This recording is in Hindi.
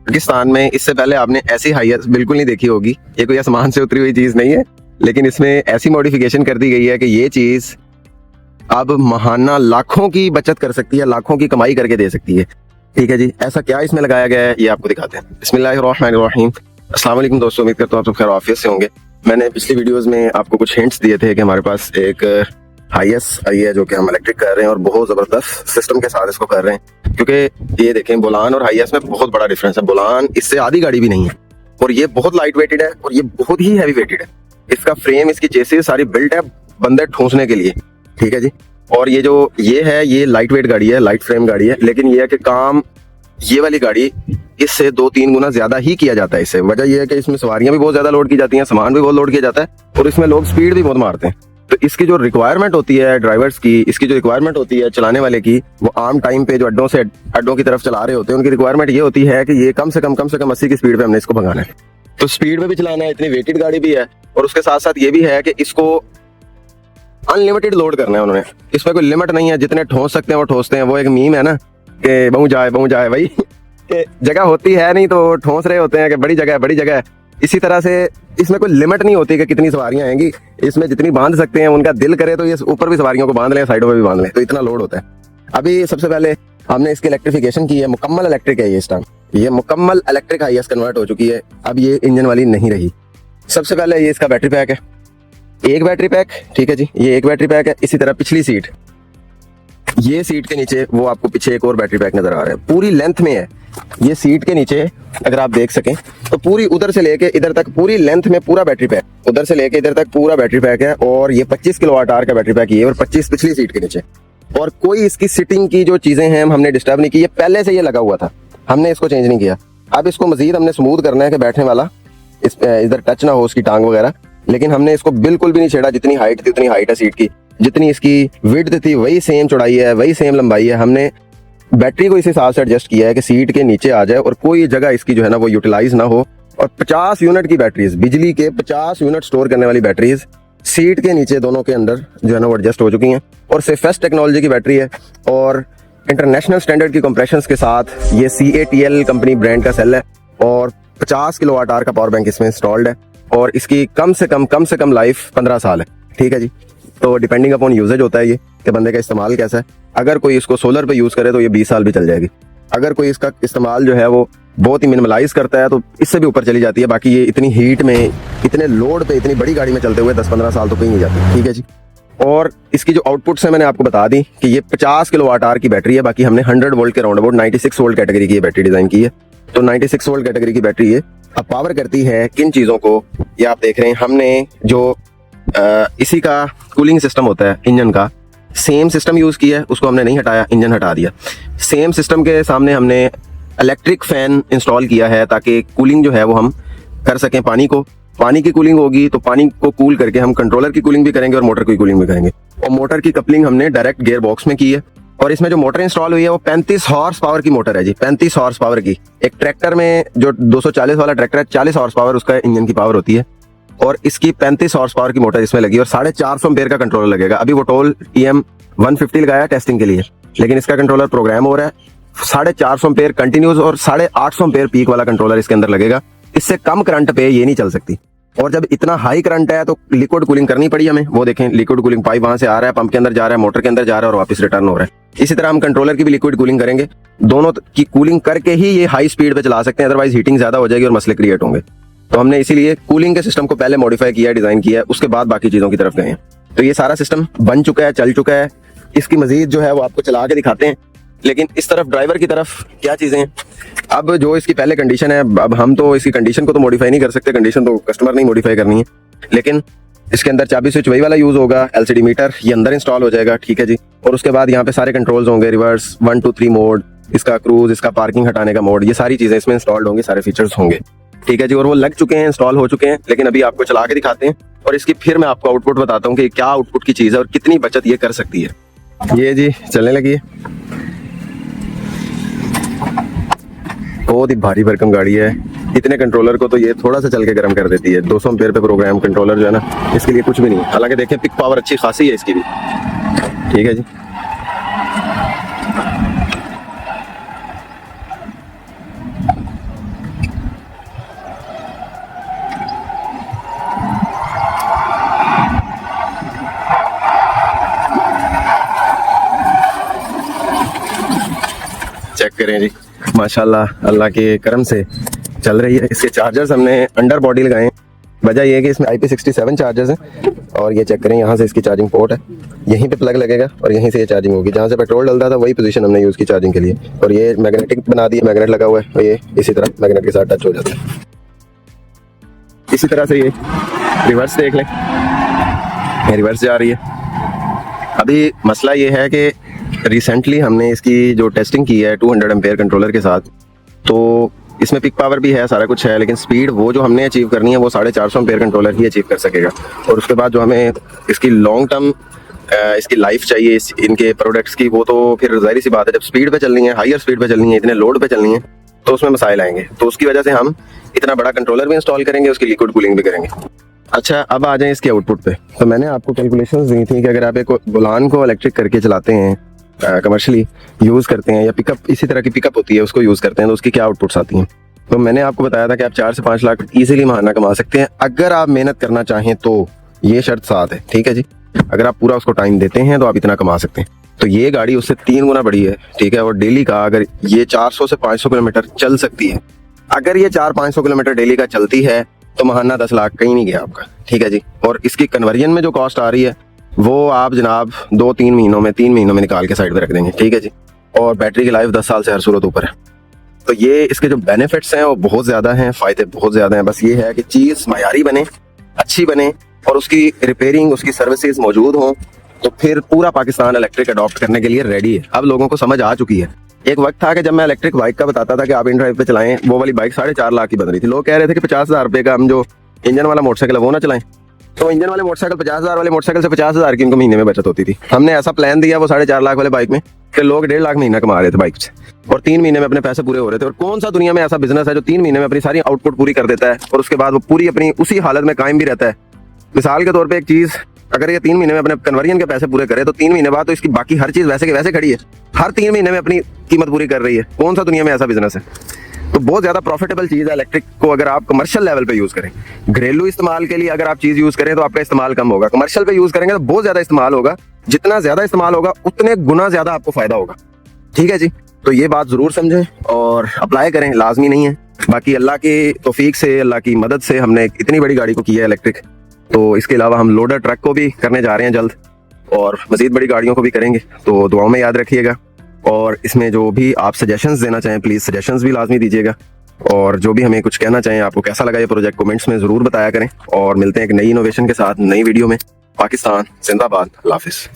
पाकिस्तान में इससे पहले आपने ऐसी हाईएस बिल्कुल नहीं देखी होगी। ये कोई आसमान से उतरी हुई चीज नहीं है, लेकिन इसमें ऐसी मॉडिफिकेशन कर दी गई है कि ये चीज अब महाना लाखों की बचत कर सकती है, लाखों की कमाई करके दे सकती है। ठीक है जी, ऐसा क्या इसमें लगाया गया है ये आपको दिखाते हैं। बिस्मिल्लाहिर्रहमानिर्रहीम। अस्सलाम वालेकुम दोस्तों, उम्मीद करता हूँ आप सब खैर आफियत से होंगे। मैंने पिछली वीडियोस में आपको कुछ हिंट्स दिए थे कि हमारे पास एक हाईएस आई है जो कि हम इलेक्ट्रिक कर रहे हैं और बहुत जबरदस्त सिस्टम के साथ इसको कर रहे हैं। क्योंकि ये देखें, बोलान और हाईएस में बहुत बड़ा डिफरेंस है। बोलान इससे आधी गाड़ी भी नहीं है और ये बहुत लाइट वेटेड है और ये बहुत ही हैवी वेटेड है। इसका फ्रेम, इसकी चेसिस सारी बिल्ट है बंदे ठूंसने के लिए। ठीक है जी, और ये जो ये है ये लाइट वेट गाड़ी है, लाइट फ्रेम गाड़ी है, लेकिन ये है कि काम ये वाली गाड़ी इससे 2-3 गुना ज्यादा ही किया जाता है। इससे वजह यह है कि इसमें सवारियां भी बहुत ज्यादा लोड की जाती हैं, सामान भी बहुत लोड किया जाता है और इसमें लोग स्पीड भी बहुत मारते हैं। तो इसकी जो रिक्वायरमेंट होती है ड्राइवर्स की, इसकी जो रिक्वायरमेंट होती है चलाने वाले की, वो आम टाइम पे जो अड्डों की तरफ चला रहे होते हैं, उनकी रिक्वायरमेंट ये होती है कि ये कम से कम 80 की स्पीड पे हमने इसको भगाना है। तो स्पीड में भी चलाना है, इतनी वेटेड गाड़ी भी है और उसके साथ साथ ये भी है कि इसको अनलिमिटेड लोड करना है उन्होंने। इसमें कोई लिमिट नहीं है, जितने ठोस सकते हैं वो ठोसते हैं। वो एक मीम है ना कि बहु जाए भाई कि जगह होती है नहीं तो ठोस रहे होते हैं कि बड़ी जगह है। इसी तरह से इसमें कोई लिमिट नहीं होती कि कितनी सवारियां आएंगी, इसमें जितनी बांध सकते हैं। उनका दिल करे तो ये ऊपर भी सवारियों को बांध लें, साइडों में भी बांध लें, तो इतना लोड होता है। अभी सबसे पहले हमने इसकी इलेक्ट्रिफिकेशन की है, मुकम्मल इलेक्ट्रिक है ये इस टाइम। ये मुकम्मल इलेक्ट्रिक हाईएस कन्वर्ट हो चुकी है, अब ये इंजन वाली नहीं रही। सबसे पहले ये इसका बैटरी पैक है, एक बैटरी पैक। ठीक है जी, ये एक बैटरी पैक है। इसी तरह पिछली सीट, ये सीट के नीचे वो आपको पीछे एक और बैटरी पैक नजर आ रहा है, पूरी लेंथ में है। ये सीट के नीचे अगर आप देख सकें तो पूरी उधर से लेके इधर तक पूरी लेंथ में पूरा बैटरी पैक, उधर से लेके इधर तक पूरा बैटरी पैक है। और ये 25 किलोवाट आवर का बैटरी पैक ये और 25 पिछली सीट के नीचे। और कोई इसकी सिटिंग की जो चीजें हैं हमने डिस्टर्ब नहीं की, ये पहले से ये लगा हुआ था, हमने इसको चेंज नहीं किया। अब इसको मजीद हमने स्मूथ करना है कि बैठने वाला इधर टच ना हो उसकी टांग वगैरह, लेकिन हमने इसको बिल्कुल भी नहीं छेड़ा। जितनी हाइट थी उतनी हाइट है सीट की, जितनी इसकी विड्थ थी वही सेम चौड़ाई है, वही सेम लंबाई है। हमने बैटरी को इस हिसाब से एडजस्ट किया है कि सीट के नीचे आ जाए और कोई जगह इसकी जो है ना वो यूटिलाइज ना हो। और 50 यूनिट की बैटरीज, बिजली के 50 यूनिट स्टोर करने वाली बैटरीज सीट के नीचे दोनों के अंदर जो है ना वो एडजस्ट हो चुकी हैं। और सेफेस्ट टेक्नोलॉजी की बैटरी है और इंटरनेशनल स्टैंडर्ड की कंप्रेशंस के साथ ये CATL कंपनी ब्रांड का सेल है और 50 किलोवाट आवर का पावर बैंक इसमें इंस्टॉल्ड है। और इसकी कम से कम लाइफ 15 साल है। ठीक है जी, तो डिपेंडिंग अपॉन यूजेज होता है ये कि बंदे का इस्तेमाल कैसा है। अगर कोई इसको सोलर पे यूज करे तो ये 20 साल भी चल जाएगी। अगर कोई इसका इस्तेमाल जो है वो बहुत ही मिनिमलाइज करता है तो इससे भी ऊपर चली जाती है। बाकी ये इतनी हीट में, इतने लोड पे, इतनी बड़ी गाड़ी में चलते हुए 10-15 साल तो कहीं नहीं जाती। ठीक है जी, और इसकी जो आउटपुट्स है मैंने आपको बता दी कि ये 50 किलोवाट आवर की बैटरी है। बाकी हमने 100 वोल्ट के राउंड अबाउट 96 वोल्ट कैटेगरी की बैटरी डिजाइन की है। तो 96 वोल्ट कैटेगरी की बैटरी ये अब पावर करती है किन चीजों को, ये आप देख रहे हैं। हमने जो इसी का कूलिंग सिस्टम होता है इंजन का, सेम सिस्टम यूज किया है, उसको हमने नहीं हटाया, इंजन हटा दिया। सेम सिस्टम के सामने हमने इलेक्ट्रिक फैन इंस्टॉल किया है ताकि कूलिंग जो है वो हम कर सकें। पानी की कूलिंग होगी तो पानी को कूल करके हम कंट्रोलर की कूलिंग भी करेंगे और मोटर की कूलिंग भी करेंगे। और मोटर की कपलिंग हमने डायरेक्ट गियर बॉक्स में की है। और इसमें जो मोटर इंस्टॉल हुई है वो 35 हॉर्स पावर की मोटर है जी, 35 हॉर्स पावर की। एक ट्रैक्टर में जो 240 वाला ट्रैक्टर है, 40 हॉर्स पावर उसका इंजन की पावर होती है और इसकी 35 हॉर्स पावर की मोटर इसमें लगी और 450 एम्पेयर का कंट्रोलर लगेगा। अभी वो टोल TM 150 लगाया टेस्टिंग के लिए, लेकिन इसका कंट्रोलर प्रोग्राम हो रहा है। 450 एम्पेयर कंटिन्यूस और 850 एम्पेयर पीक वाला कंट्रोलर इसके अंदर लगेगा। इससे कम करंट पे ये नहीं चल सकती। और जब इतना हाई करंट है तो लिक्विड कूलिंग करनी पड़ी हमें। वो देखें, लिक्विड कूलिंग पाइप वहां से आ रहा है, पंप के अंदर जा रहा है, मोटर के अंदर जा रहा है और वापस रिटर्न हो रहा है। इसी तरह हम कंट्रोलर की भी लिक्विड कूलिंग करेंगे। दोनों की कूलिंग करके ही ये हाई स्पीड पे चला सकते हैं, अदरवाइज हीटिंग ज्यादा हो जाएगी और मसले क्रिएट होंगे। तो हमने इसीलिए कूलिंग के सिस्टम को पहले मॉडिफाई किया, डिजाइन किया, उसके बाद बाकी चीजों की तरफ गए हैं। तो ये सारा सिस्टम बन चुका है, चल चुका है। इसकी मजीद जो है वो आपको चला के दिखाते हैं। लेकिन इस तरफ ड्राइवर की तरफ क्या चीजें हैं, अब जो इसकी पहले कंडीशन है, अब हम तो इसकी कंडीशन को तो मॉडिफाई नहीं कर सकते, कंडीशन तो कस्टमर ने मॉडिफाई करनी है। लेकिन इसके अंदर चाबी स्विच वही वाला यूज होगा, LCD मीटर ये अंदर इंस्टॉल हो जाएगा। ठीक है जी, और उसके बाद यहाँ पे सारे कंट्रोल्स होंगे, रिवर्स 1 2 3 मोड, इसका क्रूज, इसका पार्किंग हटाने का मोड, ये सारी चीजें इसमें इंस्टॉल्ड होंगी, सारे फीचर्स होंगे। ठीक है जी, और वो लग चुके हैं, इंस्टॉल हो चुके हैं। लेकिन अभी आपको चला के दिखाते हैं और इसकी फिर मैं आपको आउटपुट बताता हूँ कि क्या आउटपुट की चीज है और कितनी बचत ये कर सकती है। ये जी चलने लगी है, बहुत ही भारी भरकम गाड़ी है। इतने कंट्रोलर को तो ये थोड़ा सा चल के गर्म कर देती है। 200 एम्पेयर पे प्रोग्राम कंट्रोलर जो है ना, इसके लिए कुछ भी नहीं है। हालांकि देखें पिक पावर अच्छी खासी है इसकी भी। ठीक है जी, माशाल्लाह अल्लाह के करम से चल रही है। इसके चार्जर्स हमने अंडर बॉडी लगाए हैं। वजह यह है कि इसमें IP67 चार्जर्स हैं और ये चेक करें, यहाँ से इसकी चार्जिंग पोर्ट है, यहीं पे प्लग लगेगा और यहीं से ये चार्जिंग होगी। जहाँ से पेट्रोल डलता था वही पोजीशन हमने यूज़ की चार्जिंग के लिए। और ये मैग्नेटिक बना दिया, मैग्नेट लगा हुआ है और ये इसी तरह मैग्नेट के साथ टच हो जाता है। इसी तरह से ये रिवर्स देख लें, ये रिवर्स जा रही है। अभी मसला ये है कि रिसेंटली हमने इसकी जो टेस्टिंग की है 200 एम्पेयर कंट्रोलर के साथ, तो इसमें पिक पावर भी है, सारा कुछ है, लेकिन स्पीड वो जो हमने अचीव करनी है वो 450 एम्पेयर कंट्रोलर ही अचीव कर सकेगा। और उसके बाद जो हमें इसकी लॉन्ग टर्म इसकी लाइफ चाहिए इनके प्रोडक्ट्स की, वो तो फिर जाहिर सी बात है, जब स्पीड पे चलनी है, हायर स्पीड पे चलनी है, इतने लोड पे चलनी है, तो उसमें मसाइल आएंगे। तो उसकी वजह से हम इतना बड़ा कंट्रोलर भी इंस्टॉल करेंगे, उसकी लिक्विड कूलिंग भी करेंगे। अच्छा, अब आ जाए इसके आउटपुट पे। तो मैंने आपको कैलकुलेशंस दी थी कि अगर आप एक बुलान को इलेक्ट्रिक करके चलाते हैं, कमर्शियली यूज़ करते हैं, या पिकअप इसी तरह की पिकअप होती है उसको यूज़ करते हैं, तो उसकी क्या आउटपुट्स आती हैं। तो मैंने आपको बताया था कि आप 4 से 5 लाख इजीली महाना कमा सकते हैं अगर आप मेहनत करना चाहें तो। ये शर्त साथ है, ठीक है जी। अगर आप पूरा उसको टाइम देते हैं तो आप इतना कमा सकते हैं। तो ये गाड़ी उससे 3 गुना बड़ी है, ठीक है। और डेली का अगर ये 400 से 500 किलोमीटर चल सकती है, अगर ये 400-500 किलोमीटर डेली का चलती है, तो महाना 10 लाख कहीं नहीं गया आपका, ठीक है जी। और इसकी कन्वर्जन में जो कॉस्ट आ रही है वो आप जनाब 2-3 महीनों में, 3 महीनों में निकाल के साइड पे रख देंगे, ठीक है जी। और बैटरी की लाइफ 10 साल से हर सूरत ऊपर है। तो ये इसके जो बेनिफिट्स हैं वो बहुत ज़्यादा हैं, फ़ायदे बहुत ज़्यादा हैं। बस ये है कि चीज़ मयारी बने, अच्छी बने, और उसकी रिपेयरिंग, उसकी सर्विसेज मौजूद हों, तो फिर पूरा पाकिस्तान इलेक्ट्रिक अडॉप्ट करने के लिए रेडी है। अब लोगों को समझ आ चुकी है। एक वक्त था कि जब मैं इलेक्ट्रिक बाइक का बताता था कि आप इन ड्राइव पे चलाएं, वो वाली बाइक 4.5 लाख की बन रही थी। लोग कह रहे थे कि 50,000 रुपये का हम जो इंजन वाला मोटरसाइकिल है वो ना चलाएं। तो इंजन वाले मोटरसाइकिल 50,000 वाले मोटरसाइकिल से 50,000 की उनको महीने में बचत होती थी। हमने ऐसा प्लान दिया वो 4.5 लाख वाले बाइक में कि लोग 1.5 लाख महीना कमा रहे थे बाइक से, और 3 महीने में अपने पैसे पूरे हो रहे थे। और कौन सा दुनिया में ऐसा बिजनेस है जो 3 महीने में अपनी सारी आउटपुट पूरी कर देता है और उसके बाद वो पूरी अपनी उसी हालत में कायम भी रहता है। मिसाल के तौर पे एक चीज, अगर ये 3 महीने में अपने कन्वर्जन के पैसे पूरे करे, तो 3 महीने बाद तो इसकी बाकी हर चीज वैसे के वैसे खड़ी है, हर 3 महीने में अपनी कीमत पूरी कर रही है। कौन सा दुनिया में ऐसा बिजनेस है? तो बहुत ज्यादा प्रॉफिटेबल चीज है इलेक्ट्रिक को अगर आप कमर्शियल लेवल पे यूज करें। घरेलू इस्तेमाल के लिए अगर आप चीज यूज करें तो आपका इस्तेमाल कम होगा, कमर्शियल पे यूज करेंगे तो बहुत ज्यादा इस्तेमाल होगा। जितना ज्यादा इस्तेमाल होगा उतने गुना ज्यादा आपको फायदा होगा, ठीक है जी। तो ये बात जरूर समझें और अप्लाई करें, लाजमी नहीं है। बाकी अल्लाह की तौफीक से, अल्लाह की मदद से हमने इतनी बड़ी गाड़ी को किया है इलेक्ट्रिक। तो इसके अलावा हम लोडर ट्रक को भी करने जा रहे हैं जल्द, और मजीद बड़ी गाड़ियों को भी करेंगे। तो दुआओं में याद रखिएगा, और इसमें जो भी आप सजेशंस देना चाहें प्लीज़ सजेशंस भी लाजमी दीजिएगा। और जो भी हमें कुछ कहना चाहें, आपको कैसा लगा ये प्रोजेक्ट, कमेंट्स में ज़रूर बताया करें। और मिलते हैं एक नई इनोवेशन के साथ नई वीडियो में। पाकिस्तान जिंदाबाद, अल्लाह हाफिज़।